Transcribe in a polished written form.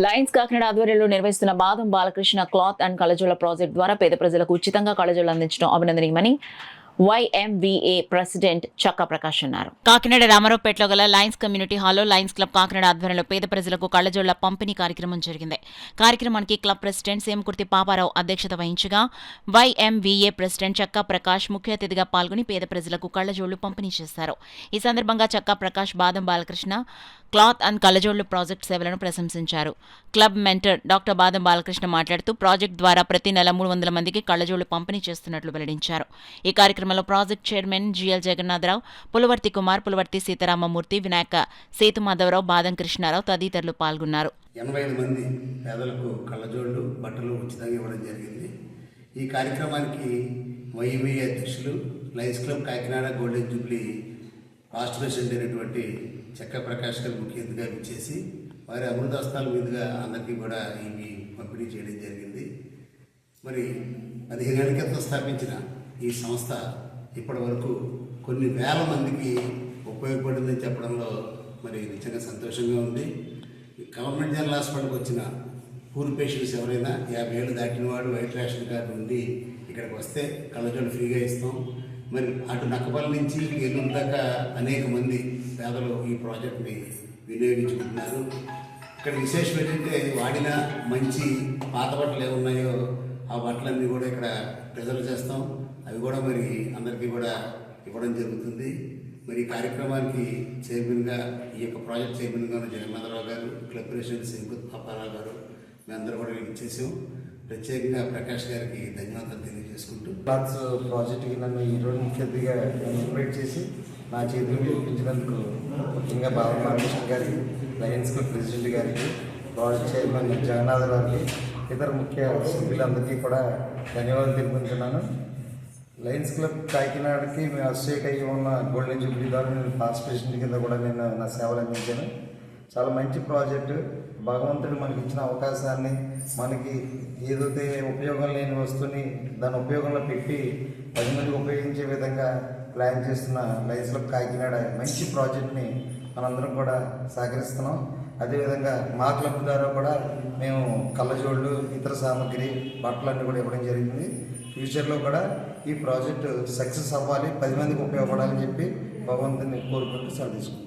Lions Kakinada ఆధ్వర్యంలో నిర్వహిస్తున్న బాదం బాలకృష్ణ క్లాత్ అండ్ కళజోళ్ల ప్రాజెక్ట్ ద్వారా పేద ప్రజలకు ఉచితంగా కళజోళ్లు అందించడం అభినందనీయమని YMVA ప్రెసిడెంట్ చక్కా ప్రకాష్ అన్నారు. కాకినాడ రామారావుపేటలో గల లయన్స్ కమ్యూనిటీ హాల్లో లయన్స్ క్లబ్ కాకినాడ ఆధ్వర్యంలో పేద ప్రజలకు కళ్లజోళ్ల పంపిణీ కార్యక్రమం జరిగింది. కార్యక్రమానికి క్లబ్ ప్రెసిడెంట్ సేమకుర్తి పాపారావు అధ్యక్షత వహించగా YMVA ప్రెసిడెంట్ చక్కా ప్రకాష్ ముఖ్య అతిథిగా పాల్గొని పేద ప్రజలకు కళ్లజోళ్లు పంపిణీ చేశారు. ఈ సందర్భంగా చక్కా ప్రకాష్ బాదం బాలకృష్ణ క్లాత్ అండ్ కళ్లజోళ్లు ప్రాజెక్టు సేవలను ప్రశంసించారు. క్లబ్ మెంటర్ డాక్టర్ బాదం బాలకృష్ణ మాట్లాడుతూ ప్రాజెక్టు ద్వారా ప్రతి నెల 300 మందికి కళ్లజోళ్లు పంపిణీ చేస్తున్నట్లు వెల్లడించారు. ఈ కార్యక్రమంలో project chairman GL Jagannatharao, Pulavarthi Kumar, Pulavarthi Seetharamamurthy, Vinayaka Sethumadhavarao, Badam Krishnarao తదితరులు పాల్గొన్నారు. 85 మంది పేదలకు కళ్ళజోళ్లు బట్టలు ఉచితంగా ఇవ్వడం జరిగింది. ఈ కార్యక్రమానికి YMVA అధ్యక్షులు Lions club Kakinada golden Jubilee రాష్ట్ర ప్రెసిడెంట్ అయినటువంటి చక్కా ప్రకాష్ గారు ముఖ్య అతిథిగా ఇచ్చేసి వారి అమృతహస్తాల మీదుగా అందరికీ కూడా ఇవి పంపిణీ చేయడం జరిగింది. మరి 15 ఏళ్ల క్రితం స్థాపించిన ఈ సంస్థ ఇప్పటి వరకు కొన్ని వేల మందికి ఉపయోగపడిందని చెప్పడంలో మరి నిజంగా సంతోషంగా ఉంది. గవర్నమెంట్ జనరల్ హాస్పిటల్కి వచ్చిన పూర్ పేషెంట్స్ ఎవరైనా 50 ఏళ్ళు దాటిన వాడు వైట్ రేషన్ కార్డు ఉండి ఇక్కడికి వస్తే కళ్ళజోళ్ళు ఫ్రీగా ఇస్తాం. మరి అటు నక్కపల్లి నుంచి ఏలూరు దాకా అనేక మంది పేదలు ఈ ప్రాజెక్ట్ని వినియోగించుకుంటున్నారు. ఇక్కడ విశేషం ఏంటంటే వాడిన మంచి పాత బట్టలు ఏమున్నాయో ఆ బట్టలన్నీ కూడా ఇక్కడ ప్రిజర్వ్ చేస్తాం. అవి కూడా మరి అందరికీ కూడా ఇవ్వడం జరుగుతుంది. మరి ఈ కార్యక్రమానికి చైర్మన్గా ఈ యొక్క ప్రాజెక్ట్ చైర్మన్గా ఉన్న జగన్నాథరావు గారు, క్లబ్ ప్రెసిడెంట్ సేమకుర్తి పాపారావు గారు మేమందరూ కూడా ఇచ్చేసాం. ప్రత్యేకంగా ప్రకాష్ గారికి ధన్యవాదాలు తెలియజేసుకుంటూ క్లాత్స్ ప్రాజెక్ట్కి నన్ను ఈరోజు ముఖ్య అతిథిగా ఇన్వైట్ చేసి నా చేతులు పిలిపించినందుకు ముఖ్యంగా బాదం బాలకృష్ణ గారికి, లయన్స్ క్లబ్ ప్రెసిడెంట్ గారికి, ప్రాజెక్ట్ చైర్మన్ జగన్నాథరావు గారికి, ఇతర ముఖ్య సభ్యులందరికీ కూడా ధన్యవాదాలు తెలుపుతున్నాను. లయన్స్ క్లబ్ కాకినాడకి మేము అసోసియేట్ అయ్యి ఉన్న గోల్డెన్ జూబ్లీ ద్వారా నేను పాస్ట్ ప్రెసిడెంట్ కింద కూడా నేను నా సేవలు అందించాను. చాలా మంచి ప్రాజెక్టు. భగవంతుడు మనకి ఇచ్చిన అవకాశాన్ని మనకి ఏదైతే ఉపయోగం లేని వస్తువుని దాని ఉపయోగంలో పెట్టి 10 మందికి ఉపయోగించే విధంగా ప్లాన్ చేస్తున్న లయన్స్ క్లబ్ కాకినాడ మంచి ప్రాజెక్ట్ని మనందరం కూడా సహకరిస్తున్నాం. అదేవిధంగా మా క్లబ్ ద్వారా కూడా మేము కళ్ళజోళ్ళు, ఇతర సామాగ్రి, బట్టలన్నీ కూడా ఇవ్వడం జరిగింది. ఫ్యూచర్లో కూడా ఈ ప్రాజెక్టు సక్సెస్ అవ్వాలి, 10 మందికి ఉపయోగపడాలని చెప్పి భగవంతుని కోరుకుంటూ సెలవు తీసుకుంటాం.